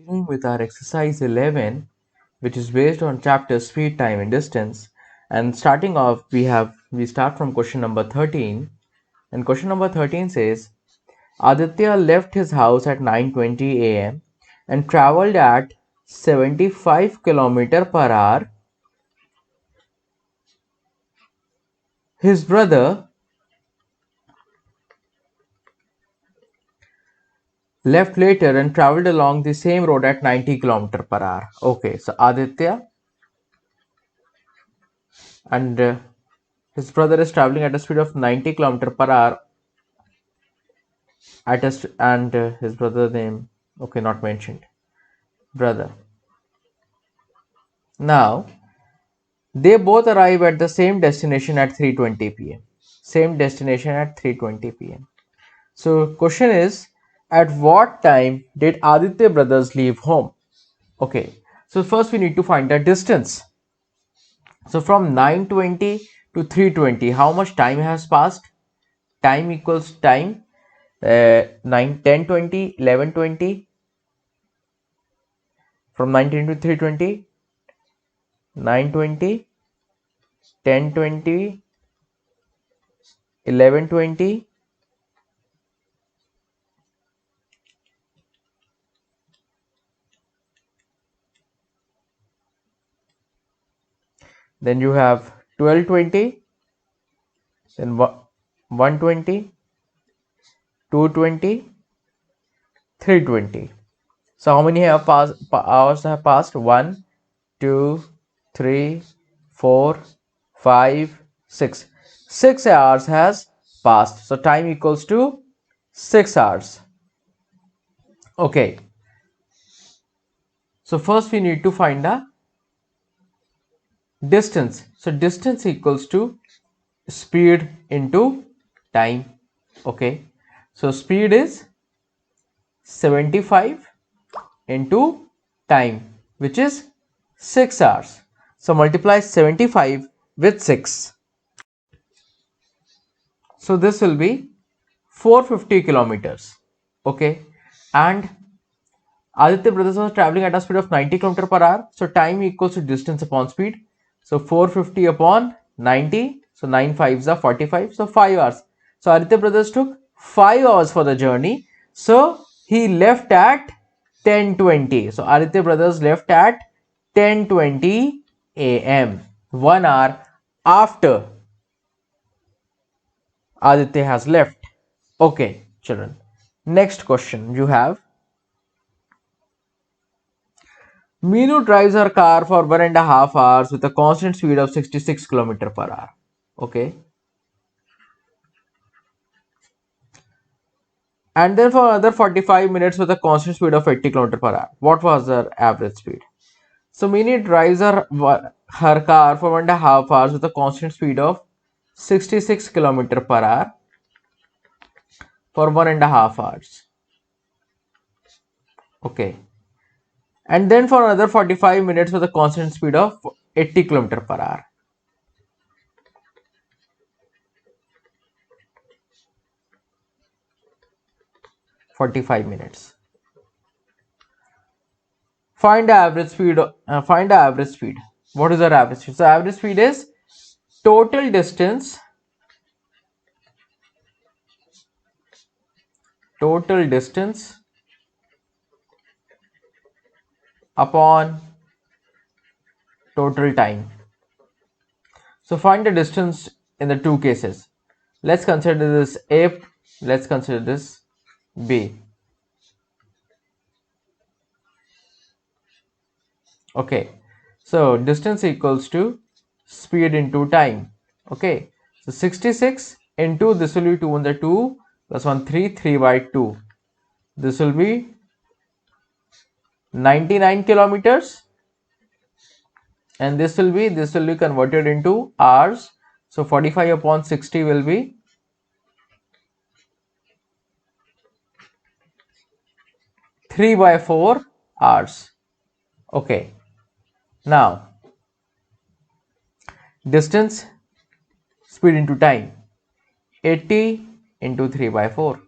continuing with our exercise 11, which is based on chapter speed, time and distance. And starting off, we start from question number 13. And question number 13 says, Aditya left his house at 9:20 a.m. and traveled at 75 km per hour. His brother left later and traveled along the same road at 90 km per hour. Okay, so Aditya and his brother is traveling at a speed of 90 km per hour and his brother name, okay, not mentioned, brother. Now they both arrive at the same destination at 3:20 p.m. Same destination at 3:20 p.m. So question is, at what time did Aditya brothers leave home? Okay, so first we need to find the distance. So from 9:20 to 3:20, how much time has passed? Time equals time, 9, 10, 20, 11, 20. From 19 to 3:20, 9:20, 10:20, 11:20. Then you have 12:20, then 1:20, 2:20, 3:20. So how many hours have passed? 1, 2, 3, 4, 5, 6. 6 hours has passed. So time equals to 6 hours. Okay. So first we need to find the distance. So distance equals to speed into time. Okay. So speed is 75 into time, which is 6 hours. So multiply 75 with 6. So this will be 450 kilometers. Okay. And Aditya brothers was traveling at a speed of 90 km per hour. So time equals to distance upon speed. So 450 upon 90. So 9 5s are 45. So 5 hours. So Aditya brothers took 5 hours for the journey. So he left at 10:20. So Aditya brothers left at 10:20 a.m. 1 hour after Aditya has left. Okay, children. Next question you have. Meenu drives her car for 1.5 hours with a constant speed of 66 km per hour. Okay. And then for another 45 minutes with a constant speed of 80 km per hour. What was her average speed? So Meenu drives her car for 1.5 hours with a constant speed of 66 km per hour for 1.5 hours. Okay. And then for another 45 minutes with a constant speed of 80 km per hour. -45 minutes. Find the average speed. Find the average speed. What is our average speed? So average speed is total distance. Total distance upon total time. So find the distance in the two cases. Let's consider this A. Let's consider this B. Okay. So distance equals to speed into time. Okay. So 66 into this will be 2 on the 2 plus 1 3 3 by 2. This will be 99 kilometers, and this will be converted into hours. So 45 upon 60 will be 3 by 4 hours. Okay. Now distance, speed into time, 80 into 3 by 4,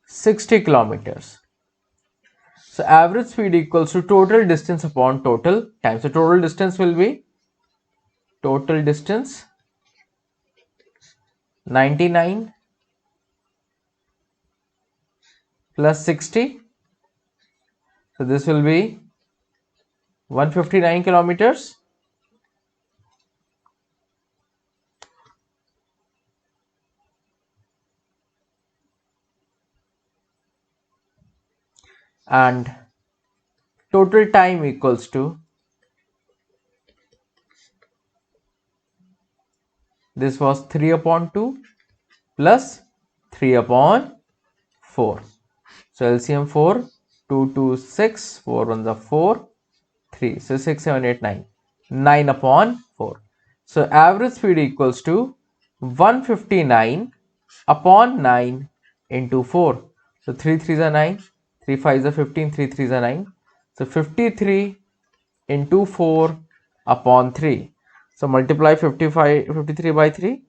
60 kilometers. So average speed equals to total distance upon total time. So total distance will be total distance 99 plus 60. So this will be 159 kilometers. And total time equals to, this was 3 upon 2 plus 3 upon 4. So LCM 4, 2, 2, 6, 4 ones are 4, 3. So 6, 7, 8, 9. 9 upon 4. So average speed equals to 159 upon 9 into 4. So 3 3s are 9, 3 5s are 15, 3 3s are 9. So 53 into 4 upon 3. So multiply 53 by 3.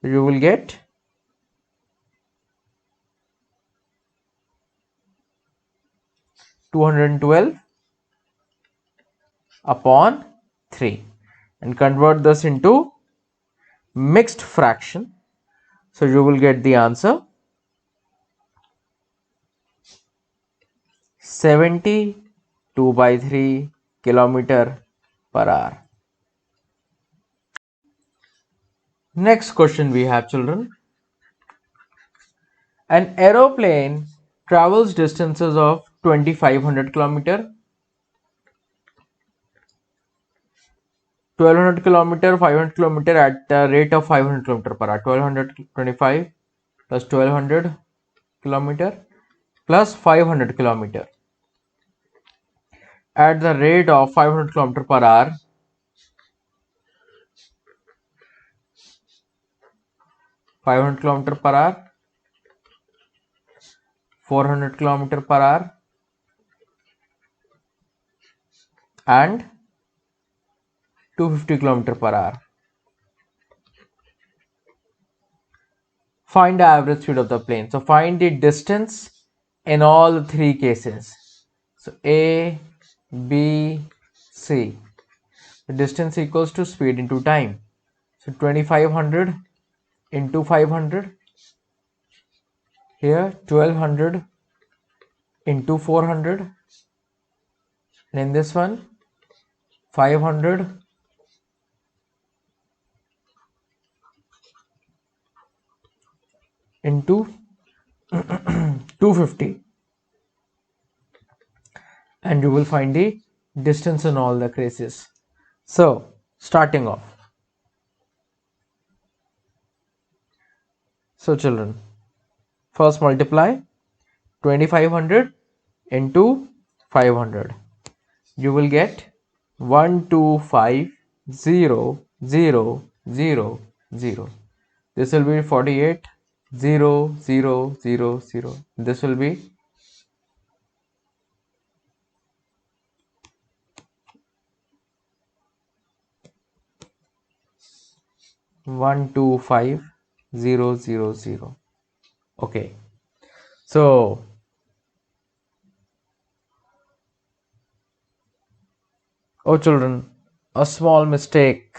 You will get 212 upon 3, and convert this into mixed fraction. So you will get the answer 72 by 3 kilometer per hour. Next question we have, children. An aeroplane travels distances of 2500 kilometer, 1200 kilometer, 500 kilometer at the rate of 500 kilometer per hour. 1225 plus 1200 kilometer plus 500 kilometer at the rate of 500 kilometer per hour. 500 kilometer per hour, 400 kilometer per hour, and 250 kilometer per hour. Find the average speed of the plane. So find the distance in all three cases. So A, B, C. The distance equals to speed into time. So 2500 into 500. Here 1200 into 400. And in this one 500 into 250, and you will find the distance in all the cases. So starting off, so children, first multiply 2500 into 500. You will get 125,000,000. This will be 48,000,000. This will be 125,000. Okay, so oh children, a small mistake.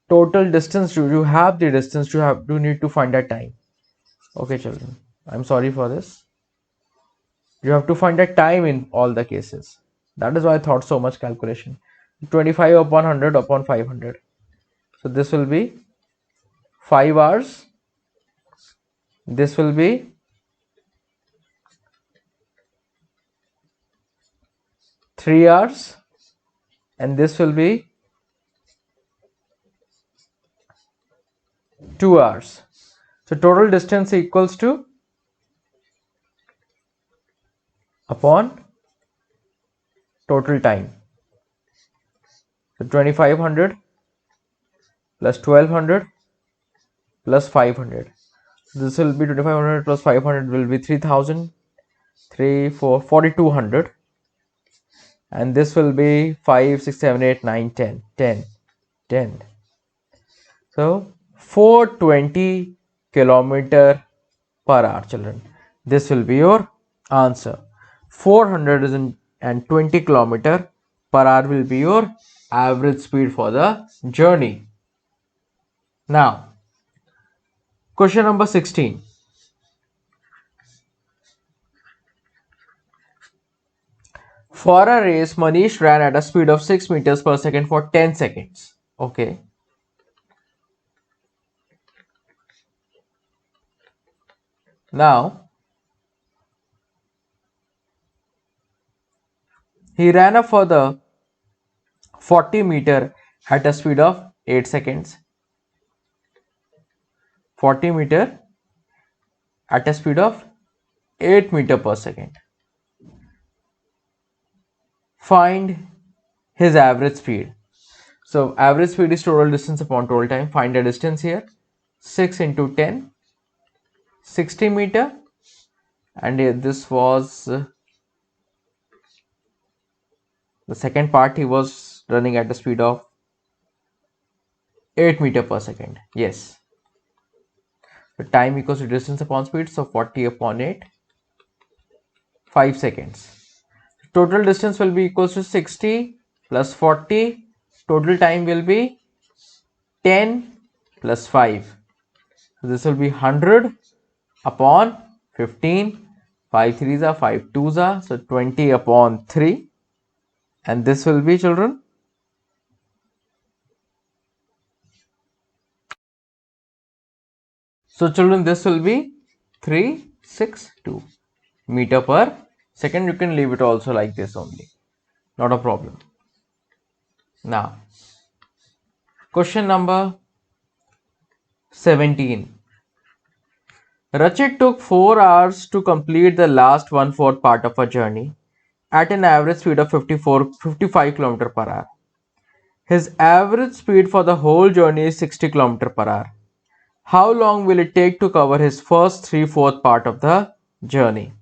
Total distance, you have the distance, you need to find a time. Okay children, I'm sorry for this. You have to find a time in all the cases. That is why I thought so much calculation. 25 upon 100 upon 500. So this will be 5 hours. This will be 3 hours. And this will be 2 hours. So total distance equals to upon total time. So 2500 plus 1200 plus 500. This will be 2500 plus 500 will be 3000, 3, 4, 4200. And this will be 5, 6, 7, 8, 9, 10. So 420 kilometer per hour, children. This will be your answer. 420 kilometer per hour will be your average speed for the journey. Now, question number 16. For a race, Manish ran at a speed of 6 meters per second for 10 seconds. Okay. Now, he ran a further 40 meter at a speed of 8 seconds. 40 meter at a speed of 8 meter per second. Find his average speed. So average speed is total distance upon total time. Find the distance here. 6 into 10, 60 meter, and this was the second part. He was running at the speed of 8 meter per second. Yes. The time equals to distance upon speed. So 40 upon 8, 5 seconds. Total distance will be equals to 60 plus 40. Total time will be 10 plus 5. So this will be 100 upon 15. 5 3s are 5 2s are. So 20 upon 3. And this will be, children, so children, this will be 362 meter per second. You can leave it also like this only. Not a problem. Now, question number 17. Rachit took 4 hours to complete the last 1/4 part of a journey at an average speed of 55 km per hour. His average speed for the whole journey is 60 km per hour. How long will it take to cover his first 3/4 part of the journey?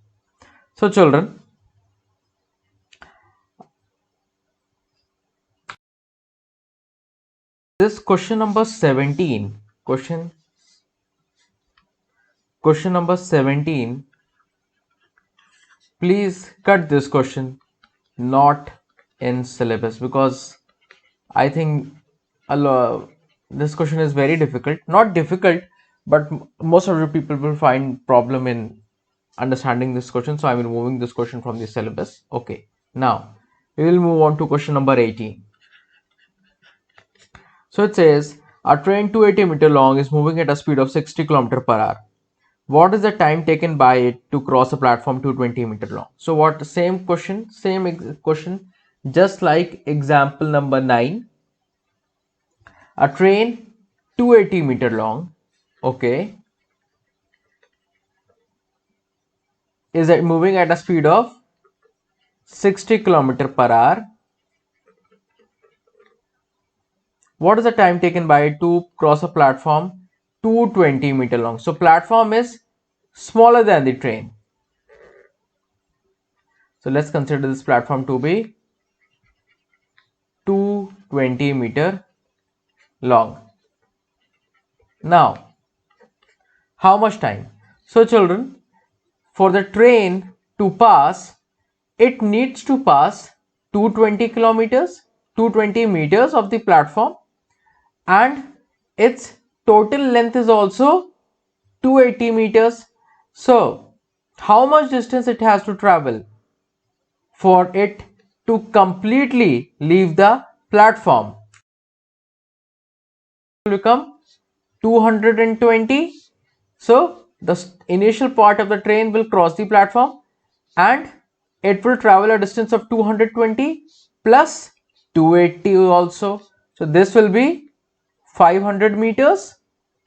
So children, this question number 17, question number 17, please cut this question, not in syllabus, because I think this question is very difficult. Not difficult, but most of the people will find problem in understanding this question. So I'm removing this question from the syllabus. Okay. Now we will move on to question number 18. So it says a train 280 meter long is moving at a speed of 60 km per hour. What is the time taken by it to cross a platform 220 meter long? So what, same question, just like example number 9. A train 280 meter long, okay, is moving at a speed of 60 km per hour. What is the time taken by it to cross a platform 220 meter long? So platform is smaller than the train. So let's consider this platform to be 220 meter long. Now, how much time? So children, for the train to pass, it needs to pass 220 kilometers, 220 meters of the platform, and its total length is also 280 meters. So how much distance it has to travel for it to completely leave the platform? It will become 220. So the initial part of the train will cross the platform and it will travel a distance of 220 plus 280 also. So this will be 500 meters.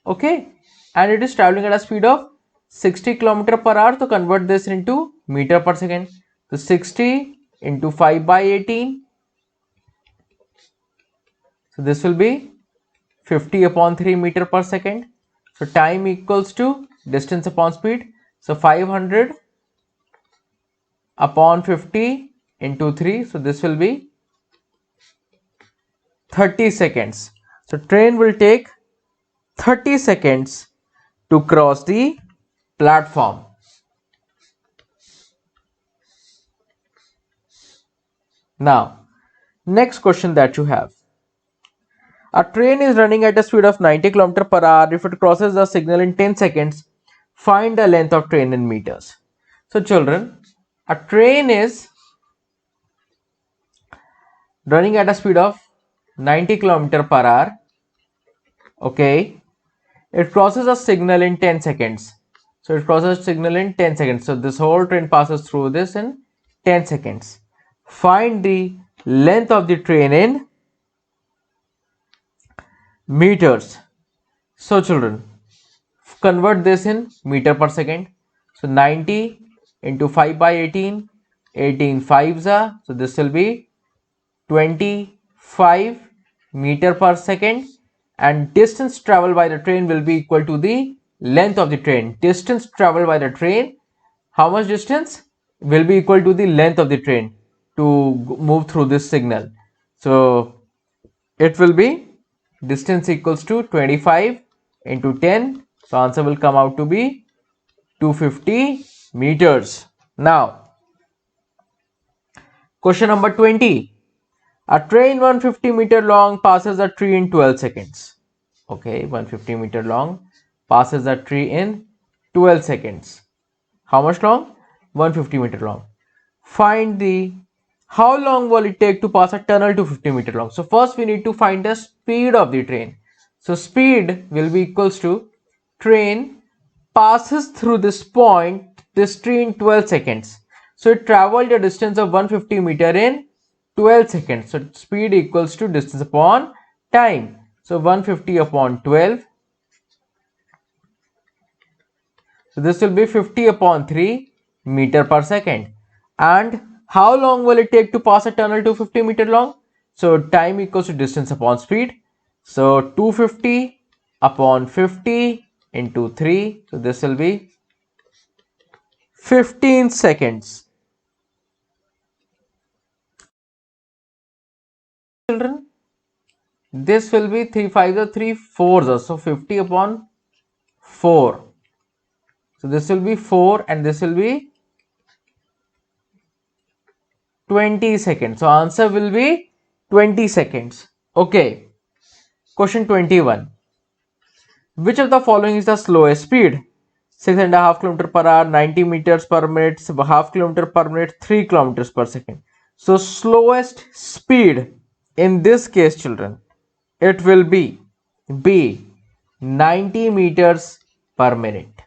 Okay, and it is traveling at a speed of 60 km per hour. To convert this into meter per second, so 60 into 5 by 18. So this will be 50 upon 3 meter per second. So time equals to distance upon speed. So 500 upon 50 into 3. So this will be 30 seconds. So train will take 30 seconds to cross the platform. Now, next question that you have. A train is running at a speed of 90 km per hour. If it crosses the signal in 10 seconds, find the length of train in meters. So children, a train is running at a speed of 90 km per hour. Okay. It crosses a signal in 10 seconds. So it crosses a signal in 10 seconds. So this whole train passes through this in 10 seconds. Find the length of the train in meters. So children, convert this in meter per second. So 90 into 5 by 18, 18 5s are, so this will be 25 meter per second, and distance traveled by the train will be equal to the length of the train. Distance traveled by the train, how much distance will be equal to the length of the train to move through this signal. So it will be distance equals to 25 into 10. So answer will come out to be 250 meters. Now, question number 20. A train 150-meter long passes a tree in 12 seconds. Okay, 150-meter long passes a tree in 12 seconds. How much long? 150-meter long. Find the how long will it take to pass a tunnel to 50-meter long. So first we need to find the speed of the train. So speed will be equals to train passes through this point, this tree in 12 seconds. So it traveled a distance of 150 meter in 12 seconds. So speed equals to distance upon time. So 150 upon 12. So this will be 50 upon 3 meter per second. And how long will it take to pass a tunnel to 50 meter long? So time equals to distance upon speed. So 250 upon 50 into 3. So this will be 15 seconds. Children, this will be 3 5s or 3 4s. So 50 upon 4. So this will be 4 and this will be 20 seconds. So answer will be 20 seconds. Okay. Question 21. Which of the following is the slowest speed? 6.5 km per hour, 90 meters per minute, half kilometer per minute, 3 kilometers per second. So slowest speed in this case, children, it will be 90 meters per minute.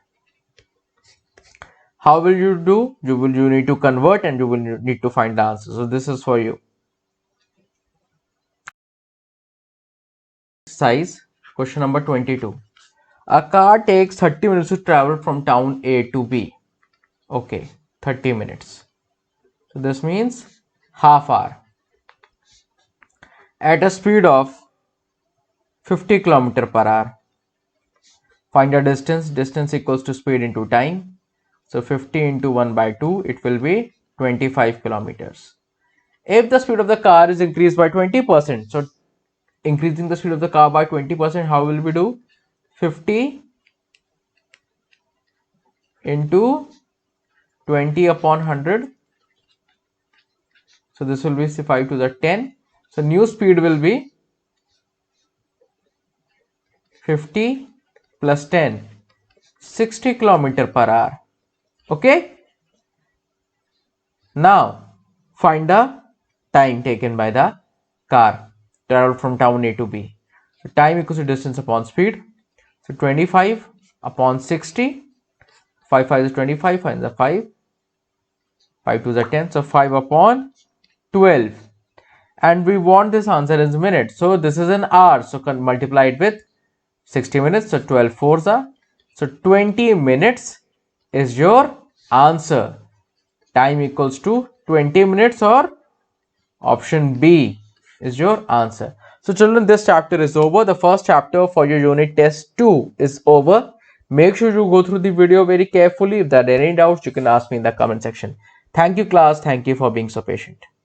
How will you do? You need to convert and you will need to find the answer. So this is for you. Size. Question number 22. A car takes 30 minutes to travel from town A to B. Okay, 30 minutes. So this means half hour. At a speed of 50 km per hour. Find the distance. Distance equals to speed into time. So 50 into 1 by 2, it will be 25 kilometers. If the speed of the car is increased by 20%, so increasing the speed of the car by 20%, how will we do? 50 into 20 upon 100. So this will be 5 to the 10. So new speed will be 50 plus 10, 60 km per hour. Okay. Now find the time taken by the car travel from town A to B. So time equals to distance upon speed. So 25 upon 60. 5 5 is 25, find the 5. 5 2 is 10. So 5 upon 12. And we want this answer in minutes. So this is an hour. So multiply it with 60 minutes. So 12 4s are. So 20 minutes is your answer. Time equals to 20 minutes, or option B is your answer. So children, this chapter is over. The first chapter for your unit test 2 is over. Make sure you go through the video very carefully. If there are any doubts, you can ask me in the comment section. Thank you, class. Thank you for being so patient.